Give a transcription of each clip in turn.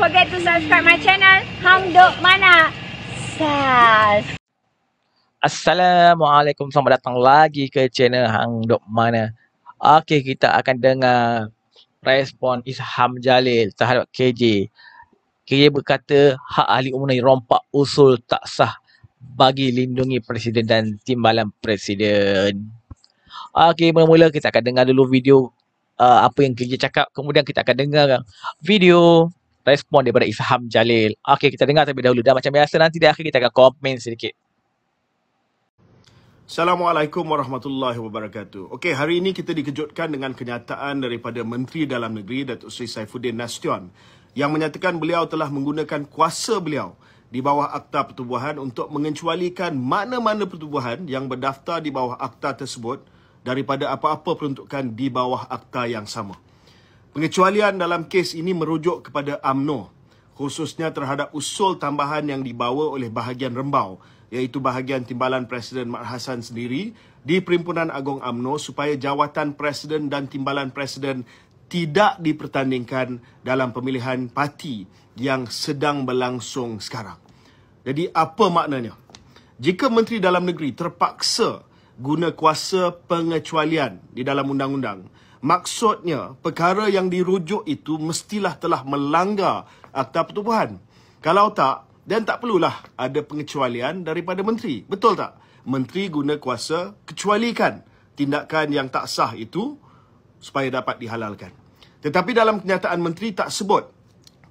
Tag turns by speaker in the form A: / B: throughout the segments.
A: forget to subscribe my channel Hang Dok Mana. Sas.
B: Assalamualaikum, selamat datang lagi ke channel Hang Dok Mana. Okey, kita akan dengar respon Isham Jalil terhadap KJ. KJ berkata hak ahli umum rompak usul tak sah bagi lindungi Presiden dan Timbalan Presiden. Okey, mula-mula kita akan dengar dulu video apa yang KJ cakap. Kemudian kita akan dengar video respon daripada Isham Jalil. Okey, kita dengar terlebih dahulu. Dan macam biasa nanti di akhir kita akan komen sedikit.
C: Assalamualaikum warahmatullahi wabarakatuh. Okey, hari ini kita dikejutkan dengan kenyataan daripada Menteri Dalam Negeri Datuk Seri Saifuddin Nasution yang menyatakan beliau telah menggunakan kuasa beliau di bawah Akta Pertubuhan untuk mengecualikan mana-mana pertubuhan yang berdaftar di bawah akta tersebut daripada apa-apa peruntukan di bawah akta yang sama. Pengecualian dalam kes ini merujuk kepada UMNO, khususnya terhadap usul tambahan yang dibawa oleh bahagian Rembau, iaitu bahagian Timbalan Presiden Mat Hassan sendiri di Perhimpunan Agong UMNO supaya jawatan Presiden dan Timbalan Presiden tidak dipertandingkan dalam pemilihan parti yang sedang berlangsung sekarang. Jadi apa maknanya? Jika Menteri Dalam Negeri terpaksa guna kuasa pengecualian di dalam undang-undang, maksudnya perkara yang dirujuk itu mestilah telah melanggar Akta Pertubuhan. Kalau tak, dan tak perlulah ada pengecualian daripada menteri. Betul tak? Menteri guna kuasa kecualikan tindakan yang tak sah itu supaya dapat dihalalkan. Tetapi dalam kenyataan menteri tak sebut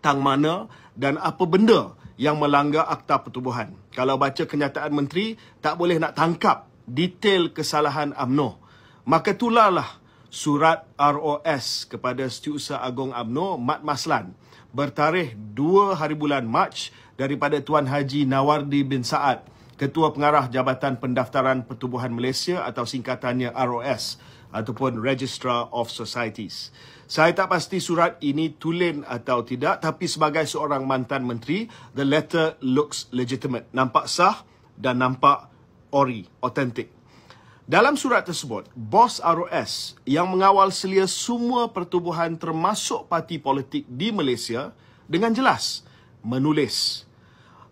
C: tang mana dan apa benda yang melanggar Akta Pertubuhan. Kalau baca kenyataan menteri, tak boleh nak tangkap detail kesalahan UMNO. Maka tularlah surat ROS kepada Setiausaha Agong UMNO Mat Maslan bertarikh 2 hari bulan Mac daripada Tuan Haji Nawardi bin Saad, Ketua Pengarah Jabatan Pendaftaran Pertubuhan Malaysia atau singkatannya ROS ataupun Registrar of Societies. Saya tak pasti surat ini tulen atau tidak, tapi sebagai seorang mantan menteri, the letter looks legitimate. Nampak sah dan nampak authentic. Dalam surat tersebut, bos ROS yang mengawal selia semua pertubuhan termasuk parti politik di Malaysia dengan jelas menulis,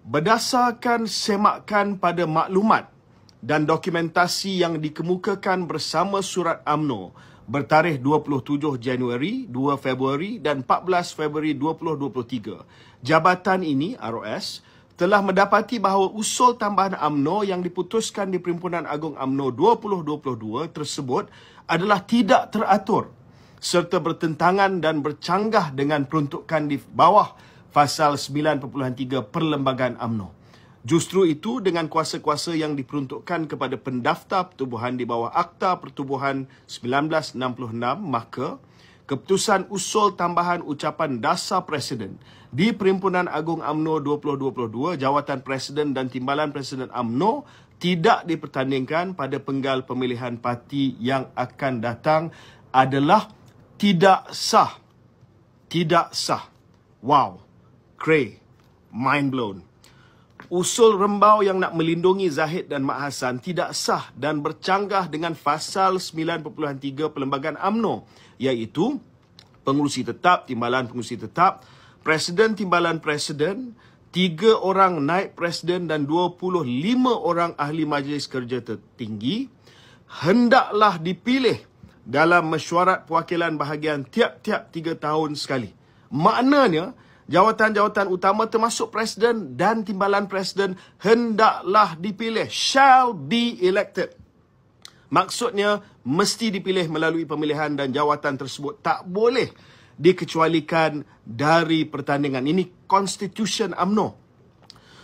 C: berdasarkan semakan pada maklumat dan dokumentasi yang dikemukakan bersama surat UMNO bertarikh 27 Januari, 2 Februari dan 14 Februari 2023, jabatan ini, ROS, telah mendapati bahawa usul tambahan UMNO yang diputuskan di Perhimpunan Agong UMNO 2022 tersebut adalah tidak teratur serta bertentangan dan bercanggah dengan peruntukan di bawah Pasal 9.3 Perlembagaan UMNO. Justru itu, dengan kuasa-kuasa yang diperuntukkan kepada pendaftar pertubuhan di bawah Akta Pertubuhan 1966, maka keputusan usul tambahan ucapan dasar Presiden di Perhimpunan Agong UMNO 2022, jawatan Presiden dan Timbalan Presiden UMNO tidak dipertandingkan pada penggal pemilihan parti yang akan datang adalah tidak sah. Tidak sah. Wow. Cray. Mind blown. Usul Rembau yang nak melindungi Zahid dan Mat Hassan tidak sah dan bercanggah dengan Pasal 9.3 Perlembagaan UMNO, iaitu pengurusi tetap, timbalan pengurusi tetap, Presiden Timbalan Presiden, 3 orang naib Presiden dan 25 orang ahli Majlis Kerja Tertinggi hendaklah dipilih dalam mesyuarat perwakilan bahagian tiap-tiap 3 tahun sekali. Maknanya, jawatan-jawatan utama termasuk Presiden dan Timbalan Presiden hendaklah dipilih, shall be elected. Maksudnya, mesti dipilih melalui pemilihan dan jawatan tersebut tak boleh dikecualikan dari pertandingan. Ini Constitution UMNO.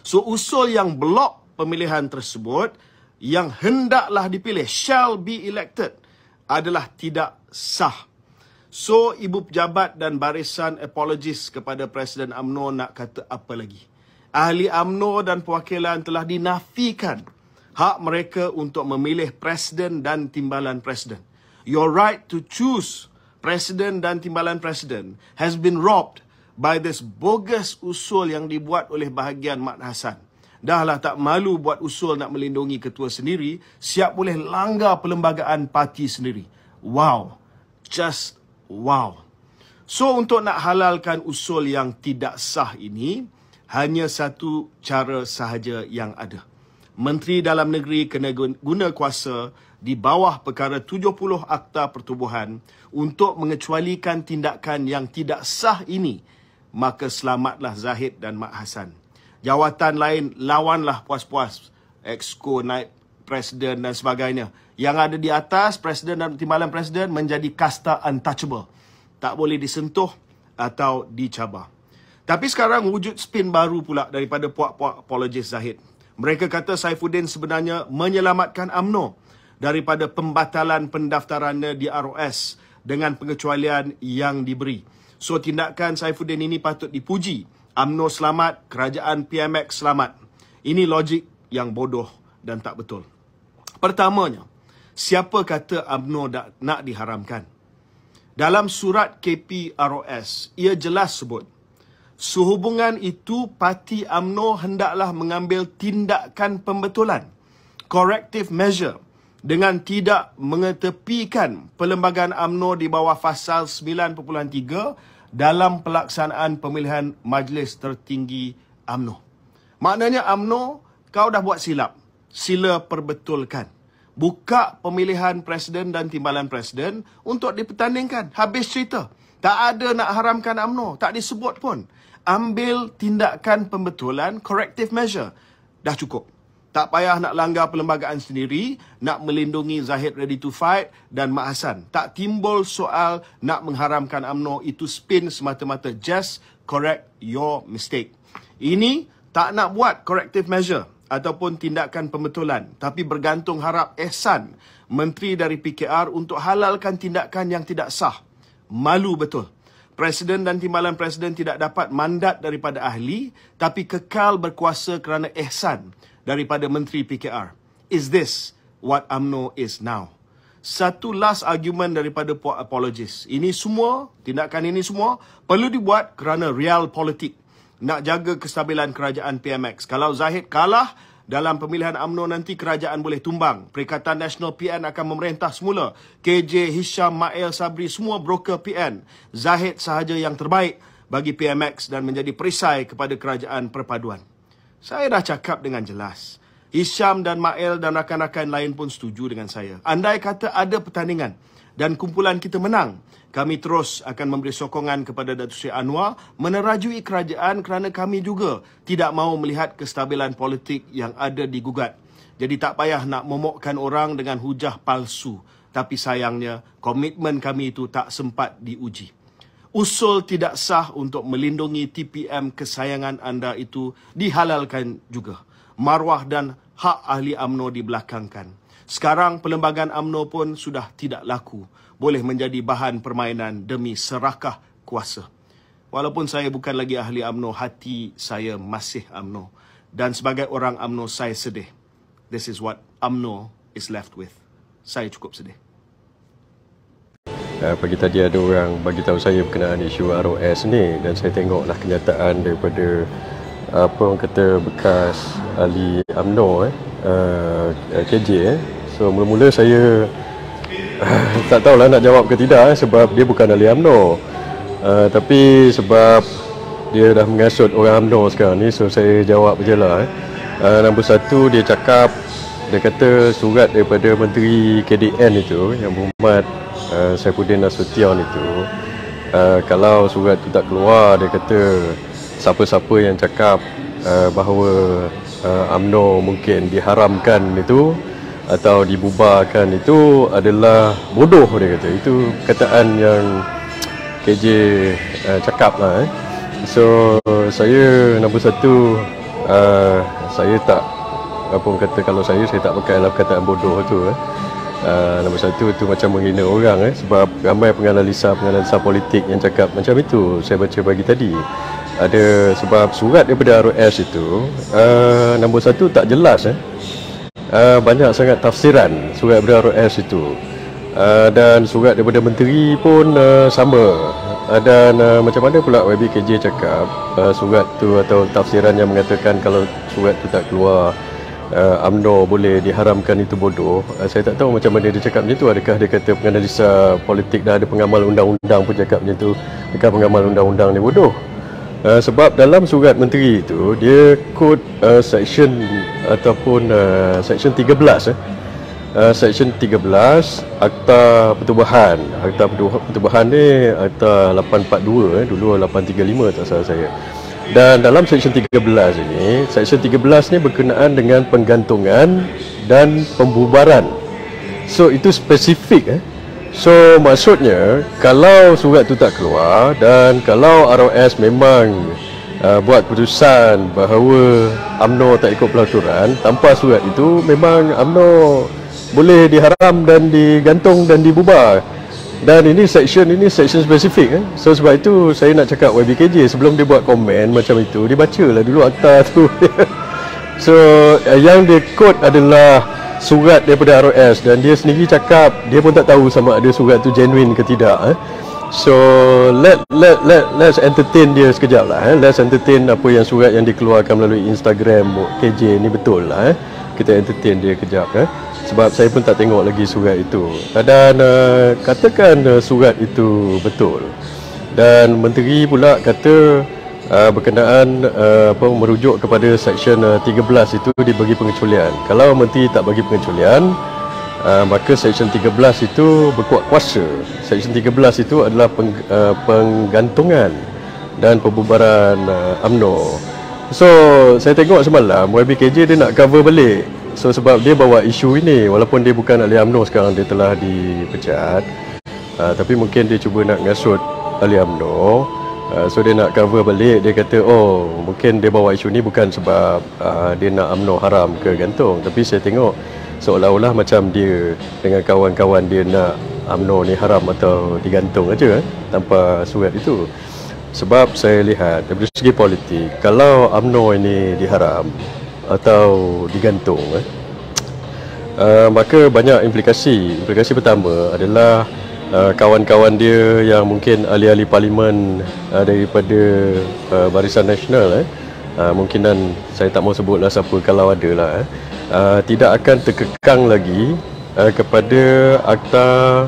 C: So, usul yang blok pemilihan tersebut yang hendaklah dipilih, shall be elected, adalah tidak sah. So, Ibu Pejabat dan barisan apologis kepada Presiden UMNO nak kata apa lagi? Ahli UMNO dan perwakilan telah dinafikan hak mereka untuk memilih Presiden dan Timbalan Presiden. Your right to choose Presiden dan Timbalan Presiden has been robbed by this bogus usul yang dibuat oleh bahagian Mat Hassan. Dahlah tak malu buat usul nak melindungi ketua sendiri, siap boleh langgar perlembagaan parti sendiri. Wow. Just wow. So untuk nak halalkan usul yang tidak sah ini, hanya satu cara sahaja yang ada. Menteri Dalam Negeri kena guna kuasa di bawah perkara 70 Akta Pertubuhan untuk mengecualikan tindakan yang tidak sah ini. Maka selamatlah Zahid dan Mak Hassan. Jawatan lain lawanlah puas-puas. Exco, naib presiden dan sebagainya. Yang ada di atas, presiden dan timbalan presiden menjadi kasta untouchable. Tak boleh disentuh atau dicabar. Tapi sekarang wujud spin baru pula daripada puak-puak apologis Zahid. Mereka kata Saifuddin sebenarnya menyelamatkan UMNO daripada pembatalan pendaftarannya di ROS dengan pengecualian yang diberi. So tindakan Saifuddin ini patut dipuji. UMNO selamat, kerajaan PMX selamat. Ini logik yang bodoh dan tak betul. Pertamanya, siapa kata UMNO nak diharamkan? Dalam surat KPROS, ia jelas sebut, sehubungan itu parti UMNO hendaklah mengambil tindakan pembetulan, corrective measure, dengan tidak mengetepikan Perlembagaan UMNO di bawah Fasal 9.3 dalam pelaksanaan pemilihan Majlis Tertinggi UMNO. Maknanya UMNO, kau dah buat silap. Sila perbetulkan. Buka pemilihan presiden dan timbalan presiden untuk dipertandingkan. Habis cerita. Tak ada nak haramkan UMNO. Tak disebut pun. Ambil tindakan pembetulan, corrective measure. Dah cukup. Tak payah nak langgar perlembagaan sendiri, nak melindungi Zahid Ready to Fight dan Mak Hassan. Tak timbul soal nak mengharamkan UMNO, itu spin semata-mata. Just correct your mistake. Ini tak nak buat corrective measure ataupun tindakan pembetulan, tapi bergantung harap ihsan menteri dari PKR untuk halalkan tindakan yang tidak sah. Malu betul. Presiden dan timbalan presiden tidak dapat mandat daripada ahli, tapi kekal berkuasa kerana ihsan daripada menteri PKR. Is this what UMNO is now? Satu last argument daripada apologist. Ini semua, tindakan ini semua perlu dibuat kerana real politik. Nak jaga kestabilan kerajaan PMX. Kalau Zahid kalah dalam pemilihan UMNO nanti, kerajaan boleh tumbang. Perikatan Nasional PN akan memerintah semula. KJ, Hisham, Mail, Sabri, semua broker PN. Zahid sahaja yang terbaik bagi PMX dan menjadi perisai kepada kerajaan perpaduan. Saya dah cakap dengan jelas. Hisham dan Mail dan rakan-rakan lain pun setuju dengan saya. Andai kata ada pertandingan dan kumpulan kita menang, kami terus akan memberi sokongan kepada Datuk Seri Anwar menerajui kerajaan kerana kami juga tidak mahu melihat kestabilan politik yang ada digugat. Jadi tak payah nak momokkan orang dengan hujah palsu. Tapi sayangnya, komitmen kami itu tak sempat diuji. Usul tidak sah untuk melindungi TPM kesayangan anda itu dihalalkan juga. Maruah dan hak ahli UMNO dibelakangkan. Sekarang Perlembagaan UMNO pun sudah tidak laku. Boleh menjadi bahan permainan demi serakah kuasa. Walaupun saya bukan lagi ahli UMNO, hati saya masih UMNO. Dan sebagai orang UMNO, saya sedih. This is what UMNO is left with. Saya cukup sedih.
D: Pagi tadi ada orang bagi tahu saya berkenaan isu ROS ni, dan saya tengoklah kenyataan daripada apa orang kata bekas ahli UMNO KJ. So mula-mula saya tak tahulah nak jawab ke tidak sebab dia bukan ahli UMNO. Tapi sebab dia dah mengasut orang UMNO sekarang ni, so saya jawab je lah. Nombor satu, dia cakap, dia kata surat daripada Menteri KDN itu yang berhormat Saifuddin Nasution itu, kalau surat itu tak keluar, dia kata siapa-siapa yang cakap bahawa UMNO mungkin diharamkan itu atau dibubarkan itu adalah bodoh, dia kata. Itu perkataan yang KJ cakap lah. So saya nombor satu, saya tak apa orang kata, kalau saya tak pakai dalam perkataan bodoh tu. Nombor satu itu macam menghina orang sebab ramai penganalisa politik yang cakap macam itu. Saya baca pagi tadi ada, sebab surat daripada ROS itu nombor satu tak jelas. Banyak sangat tafsiran surat daripada ROS itu, dan surat daripada menteri pun sama. Dan macam mana pula YBKJ cakap surat tu atau tafsiran yang mengatakan kalau surat tu tak keluar UMNO boleh diharamkan itu bodoh. Saya tak tahu macam mana dia cakap macam tu. Adakah dia kata penganalisa politik dah ada pengamal undang-undang pun cakap macam tu. Adakah pengamal undang-undang ni bodoh? Sebab dalam surat menteri itu dia quote section ataupun section 13 Section 13 Akta Pertubuhan. Akta Pertubuhan ni Akta 842 dulu 835 tak salah saya. Dan dalam Section 13 ini, Section 13 ni berkenaan dengan penggantungan dan pembubaran. So itu spesifik So maksudnya kalau surat tu tak keluar dan kalau ROS memang buat keputusan bahawa UMNO tak ikut peraturan, tanpa surat itu memang UMNO boleh diharam dan digantung dan dibubar. Dan ini section spesifik So sebab itu saya nak cakap YBKJ sebelum dia buat komen macam itu, dia bacalah dulu akta tu. So yang dia quote adalah surat daripada ROS dan dia sendiri cakap dia pun tak tahu sama ada surat tu genuine ke tidak. So let's entertain dia sekejap lah. Let's entertain apa yang surat yang dikeluarkan melalui Instagram KJ ni betul lah. Kita entertain dia kejap sebab saya pun tak tengok lagi surat itu. Dan katakan surat itu betul dan menteri pula kata berkenaan merujuk kepada section 13 itu dibagi pengecualian. Kalau menteri tak bagi pengecualian, maka section 13 itu berkuat kuasa. Section 13 itu adalah penggantungan dan pembubaran UMNO. So saya tengok semalam YBKJ dia nak cover balik. So sebab dia bawa isu ini, walaupun dia bukan ahli UMNO sekarang, dia telah dipecat, tapi mungkin dia cuba nak ngasut ahli UMNO. So dia nak cover balik. Dia kata mungkin dia bawa isu ni bukan sebab dia nak UMNO haram ke gantung, tapi saya tengok seolah-olah macam dia dengan kawan-kawan dia nak UMNO ni haram atau digantung aja tanpa surat itu. Sebab saya lihat dari segi politik, kalau UMNO ini diharam atau digantung maka banyak implikasi. Implikasi pertama adalah kawan-kawan dia yang mungkin ahli-ahli parlimen daripada Barisan Nasional mungkinan saya tak mau sebutlah siapa kalau ada lah tidak akan terkekang lagi kepada akta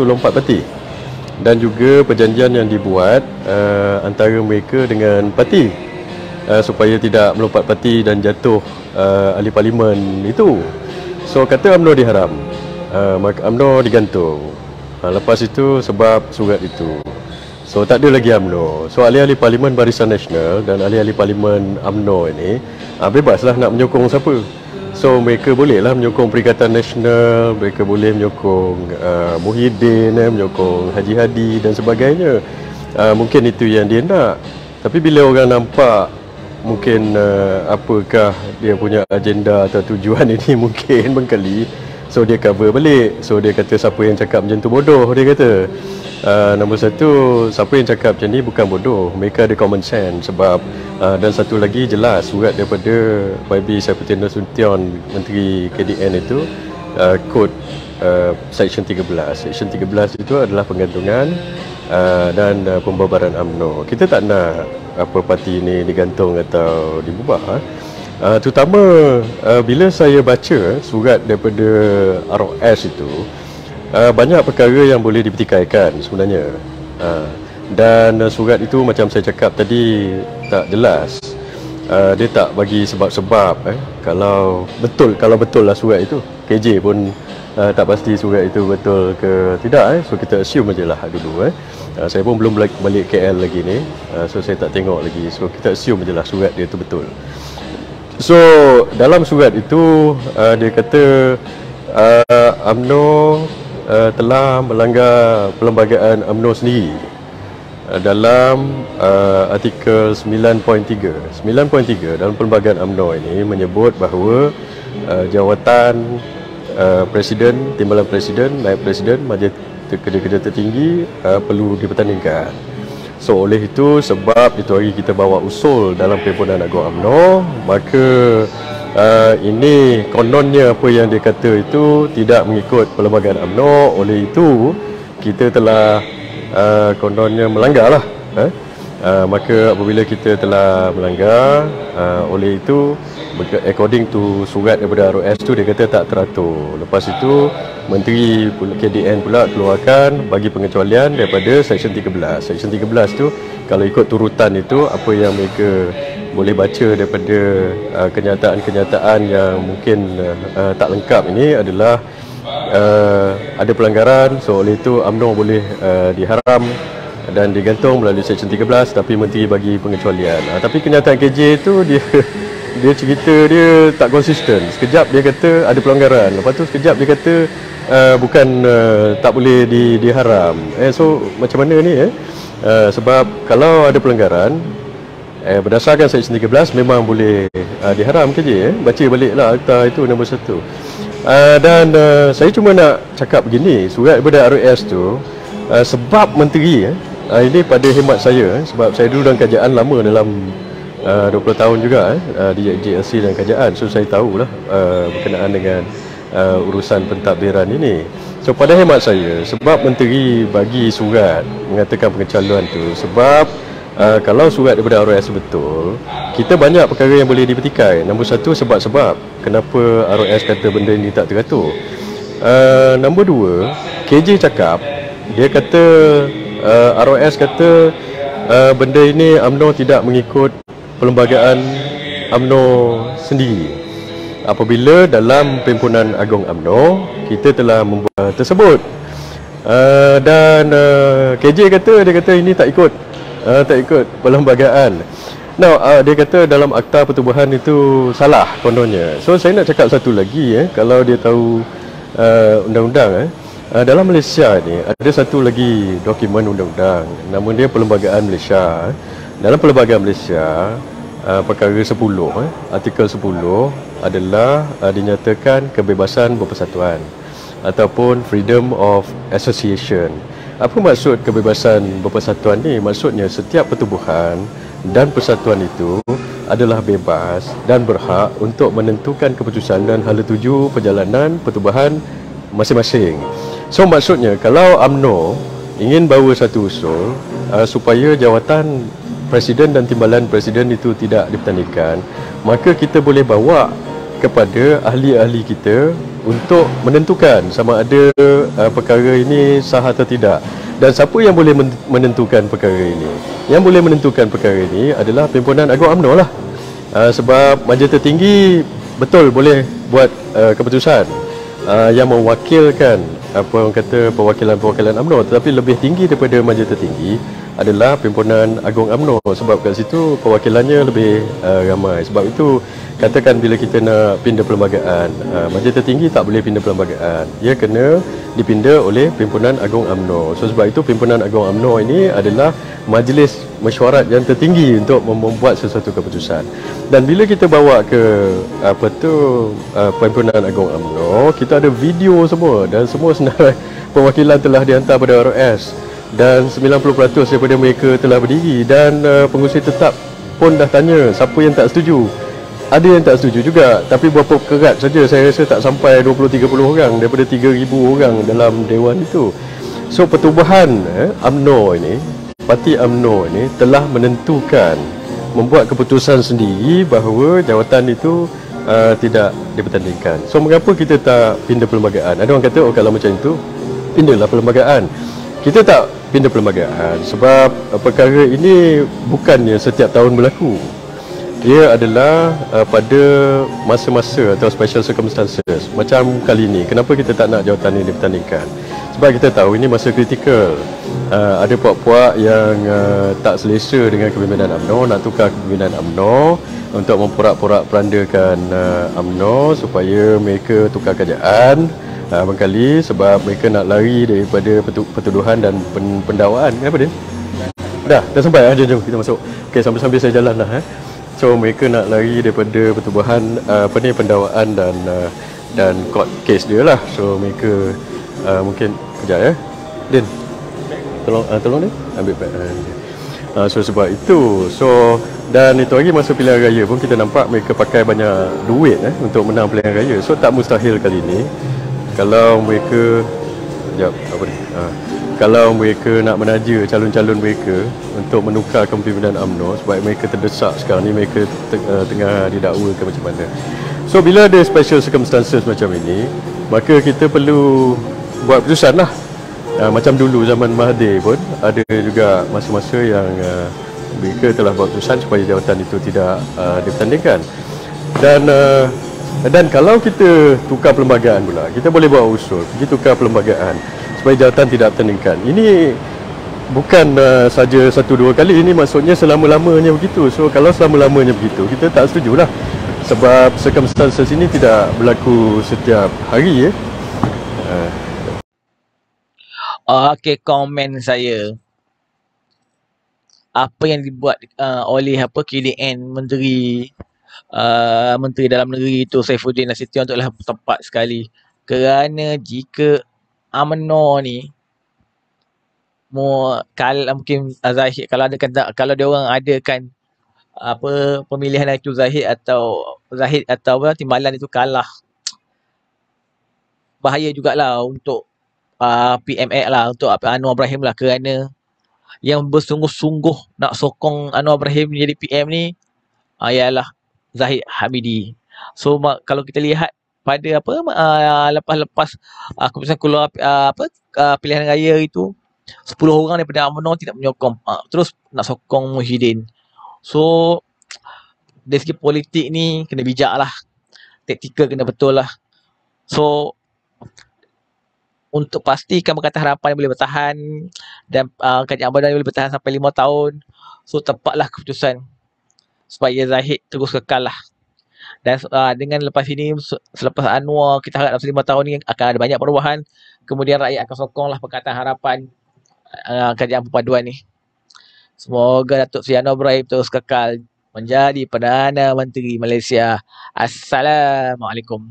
D: lompat parti dan juga perjanjian yang dibuat antara mereka dengan parti supaya tidak melompat parti dan jatuh ahli parlimen itu. So kata UMNO diharam, maka UMNO digantung. Lepas itu sebab surat itu, so tak ada lagi UMNO. So ahli-ahli parlimen Barisan Nasional dan ahli-ahli parlimen UMNO ini bebaslah nak menyokong siapa. So mereka bolehlah menyokong Perikatan Nasional, mereka boleh menyokong Muhyiddin, menyokong Haji Hadi dan sebagainya. Mungkin itu yang dia nak. Tapi bila orang nampak mungkin apakah dia punya agenda atau tujuan ini mungkin mengkali, so dia cover balik. So dia kata siapa yang cakap macam tu bodoh, dia kata. Nombor satu, siapa yang cakap macam ni bukan bodoh, mereka ada common sense. Sebab dan satu lagi jelas surat daripada YB Saifuddin Nasution, Menteri KDN itu quote section 13. Section 13 itu adalah penggantungan dan pembubaran UMNO. Kita tak nak parti ini digantung atau dibubar. Terutama bila saya baca surat daripada ROS itu, banyak perkara yang boleh dipertikaikan sebenarnya. Dan surat itu macam saya cakap tadi tak jelas. Dia tak bagi sebab-sebab kalau betul lah surat itu. KJ pun tak pasti surat itu betul ke tidak. So kita assume je lah dulu. Saya pun belum balik KL lagi ni, so saya tak tengok lagi. So kita assume je lah surat dia tu betul. So dalam surat itu dia kata UMNO telah melanggar perlembagaan UMNO sendiri dalam artikel 9.3. 9.3 dalam perlembagaan UMNO ini menyebut bahawa jawatan Presiden, Timbalan Presiden, Naib Presiden, Majlis Kerja-Kerja Tertinggi perlu dipertandingkan. So oleh itu, sebab itu hari kita bawa usul dalam perhimpunan agung UMNO, maka ini kononnya apa yang dia kata itu tidak mengikut perlembagaan UMNO. Oleh itu kita telah kononnya melanggar lah Maka apabila kita telah melanggar, oleh itu according to surat daripada ROS tu dia kata tak teratur. Lepas itu Menteri KDN pula keluarkan bagi pengecualian daripada Seksyen 13. Seksyen 13 tu kalau ikut turutan itu apa yang mereka boleh baca daripada kenyataan-kenyataan yang mungkin tak lengkap ini adalah ada pelanggaran, so oleh itu UMNO boleh diharam dan digantung melalui Seksyen 13, tapi Menteri bagi pengecualian. Tapi kenyataan KJ itu dia cerita dia tak konsisten. Sekejap dia kata ada pelanggaran, lepas tu sekejap dia kata bukan tak boleh diharam. So macam mana ni sebab kalau ada pelanggaran berdasarkan Seksyen 13 memang boleh diharam KJ. Baca baliklah akta itu nombor 1. Dan saya cuma nak cakap begini, surat daripada ROS tu sebab Menteri ini pada hemat saya, sebab saya dulu dalam kajian lama dalam 20 tahun juga di JLC dan kajian, so saya tahulah berkenaan dengan urusan pentadbiran ini. So pada hemat saya, sebab Menteri bagi surat mengatakan pengecualian tu sebab kalau surat daripada ROS betul, kita banyak perkara yang boleh dipetikai. Nombor 1 sebab-sebab kenapa ROS kata benda ini tak teratur. Nombor 2, KJ cakap, dia kata ROS kata benda ini UMNO tidak mengikut perlembagaan UMNO sendiri. Apabila dalam Perhimpunan Agung UMNO kita telah membuat tersebut, dan KJ dia kata ini tak ikut perlembagaan. Now dia kata dalam akta pertubuhan itu salah kononnya. So saya nak cakap satu lagi, kalau dia tahu undang-undang, dalam Malaysia ni ada satu lagi dokumen undang-undang, nama dia Perlembagaan Malaysia. Dalam Perlembagaan Malaysia, perkara 10, artikel 10 adalah dinyatakan kebebasan berpersatuan ataupun freedom of association. Apa maksud kebebasan berpersatuan ni? Maksudnya setiap pertubuhan dan persatuan itu adalah bebas dan berhak untuk menentukan keputusan dan hala tuju perjalanan pertubuhan masing-masing. So maksudnya kalau UMNO ingin bawa satu usul supaya jawatan Presiden dan Timbalan Presiden itu tidak dipertandingkan, maka kita boleh bawa kepada ahli-ahli kita untuk menentukan sama ada perkara ini sah atau tidak. Dan siapa yang boleh menentukan perkara ini? Yang boleh menentukan perkara ini adalah Perhimpunan Agung UMNO lah. Sebab Majlis Tertinggi betul boleh buat keputusan yang mewakilkan apa orang kata perwakilan-perwakilan UMNO, tetapi lebih tinggi daripada Majlis Tertinggi adalah Perhimpunan Agung UMNO, sebab kat situ perwakilannya lebih ramai. Sebab itu katakan bila kita nak pindah perlembagaan, Majlis Tertinggi tak boleh pindah perlembagaan, dia kena dipindah oleh Perhimpunan Agung UMNO. So sebab itu Perhimpunan Agung UMNO ini adalah majlis mesyuarat yang tertinggi untuk membuat sesuatu keputusan. Dan bila kita bawa ke Perhimpunan Agung UMNO, kita ada video semua dan semua senarai perwakilan telah dihantar pada ROS dan 90% daripada mereka telah berdiri, dan pengurusi tetap pun dah tanya siapa yang tak setuju. Ada yang tak setuju juga, tapi berapa kerat saja, saya rasa tak sampai 20-30 orang daripada 3,000 orang dalam dewan itu. So pertubuhan UMNO ini, parti UMNO ini telah menentukan, membuat keputusan sendiri bahawa jawatan itu tidak dipertandingkan. So mengapa kita tak pindah perlembagaan? Ada orang kata, oh kalau macam itu pindahlah perlembagaan. Kita tak pindah perlembagaan sebab perkara ini bukannya setiap tahun berlaku. Dia adalah pada masa-masa atau special circumstances. Macam kali ini, kenapa kita tak nak jawatan ini dipertandingkan? Sebab kita tahu ini masa kritikal. Ada puak-puak yang tak selesa dengan kepimpinan UMNO, nak tukar kepimpinan UMNO untuk memporak-porak perandakan UMNO supaya mereka tukar kerajaan. Barangkali sebab mereka nak lari daripada pertuduhan dan pendakwaan. Apa dia? Dah sampai. Jom kita masuk. Okey, sambil-sambil saya jalan lah. So mereka nak lari daripada pertubuhan pendakwaan dan court case dia lah. So mereka mungkin kejap Din, tolong ni ambil beg. So sebab itu, so dan itu lagi masa pilihan raya pun kita nampak mereka pakai banyak duit untuk menang pilihan raya. So tak mustahil kali ni kalau mereka kalau mereka nak menaja calon-calon mereka untuk menukar kepimpinan UMNO sebab mereka terdesak sekarang ni, mereka tengah didakwa ke macam mana. So bila ada special circumstances macam ini, maka kita perlu buat keputusan lah. Macam dulu zaman Mahathir pun ada juga masa-masa yang mereka telah buat keputusan supaya jawatan itu tidak dipertandingkan. Dan kalau kita tukar perlembagaan pula, kita boleh buat usul pergi tukar perlembagaan supaya jawatan tidak bertandingkan. Ini bukan saja 1-2 kali, ini maksudnya selama-lamanya begitu. So kalau selama-lamanya begitu, kita tak setujulah. Sebab circumstances ini tidak berlaku setiap hari ya.
B: Okey, komen saya. Apa yang dibuat oleh KDN Menteri Dalam Negeri itu Saifuddin Nasution itulah tepat sekali. Kerana jika UMNO ni mungkin Zahid kalau dia orang adakan pemilihan itu Zahid atau Timbalan itu kalah, bahaya jugalah untuk PMX lah, untuk Anwar Ibrahim lah, kerana yang bersungguh-sungguh nak sokong Anwar Ibrahim jadi PM ni ialah Zahid Hamidi. So kalau kita lihat pada lepas keputusan keluar pilihan raya itu, 10 orang daripada UMNO tidak menyokong, terus nak sokong Muhyiddin. So dari segi politik ni kena bijak lah, taktikal kena betul lah. So untuk pastikan Pakatan Harapan boleh bertahan dan Kerajaan Abadan boleh bertahan sampai 5 tahun, so tepatlah keputusan supaya Zahid terus kekal lah. Dan dengan lepas ini, selepas Anwar, kita harap dalam 5 tahun ni akan ada banyak perubahan. Kemudian rakyat akan sokonglah Pakatan Harapan, Kerajaan Perpaduan ni. Semoga Datuk Seri Anwar Ibrahim terus kekal menjadi Perdana Menteri Malaysia. Assalamualaikum.